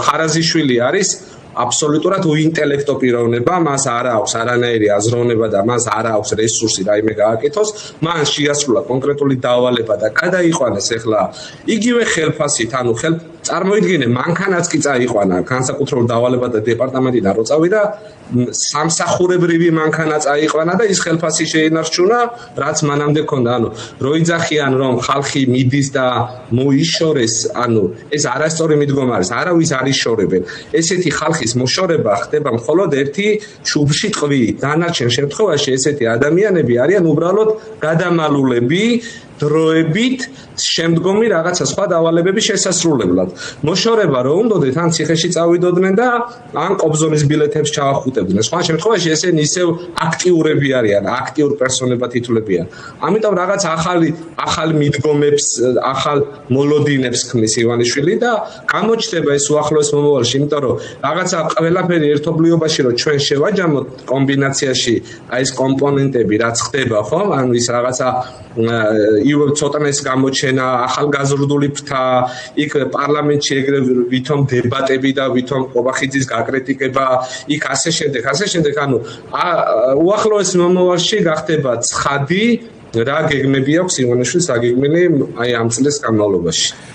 ხარაზიშვილი არის აბსოლუტურად უინტელექტო პიროვნება, მას არ აქვს არანაირი აზროვნება და მას არ აქვს რესურსი რაიმე გააკეთოს, მან შეასრულა კონკრეტული დავალება და გადაიყვანეს ახლა იგივე ხელფასით, ანუ წარმოიდგინე, მანქანაც კი წაიყვანა განსაკუთრებულ დავალებათა დეპარტამენტიდან რო წავიდა, სამსახურებრივი მანქანა წაიყვანა და ის ხელფასი შეინარჩუნა, რაც მანამდე ჰქონდა. ანუ რო იძახიან, რომ ხალხი მიდის და მოიშორეს, ანუ ეს არასწორი მიდგომა არის, არავის არ იშორებენ. ესეთი ხალხის მოშორება ხდება მხოლოდ ერთი ჩუბში ტყვიით. დანარჩენ შემთხვევაში ესეთი ადამიანები არიან უბრალოდ გადამალულები დროებით შემდგომი რაღაცა სხვა დავალებების შესასრულებლად. მოშორება რო უნდოდეთ, ან ციხეში წავიდოდნენ და ან კობზონის ბილეთებს ჩაახუტებდნენ. სხვა შემთხვევაში ესენი ისევ აქტიურები არიან, აქტიურ პერსონებად ითვლებიან. ამიტომ რაღაც ახალ მიდგომებს, ახალ მოლოდინებს ქმნის ივანიშვილი და გამოჩნდება ეს უახლოეს მომავალში, იმიტომ რომ რაღაცა ყველაფერი ერთობლიობაში რო ჩვენ შევაჯამოთ კომბინაციაში, აი ეს კომპონენტები რაც ხდება, ხო? ანუ ის რაღაცა ცოტანეს გამოჩენა, ახალგაზრდული ფრთა, იქ პარლამენტში ეგრე ვითომ დებატები და ვითომ ყობახიძის გაკრიტიკება, იქ ასე შემდეგ, ანუ უახლოეს მომავალში გახდება ცხადი, რა გეგმები აქვს ივანიშვილს აგეგმილი აი ამ წლის განმავლობაში.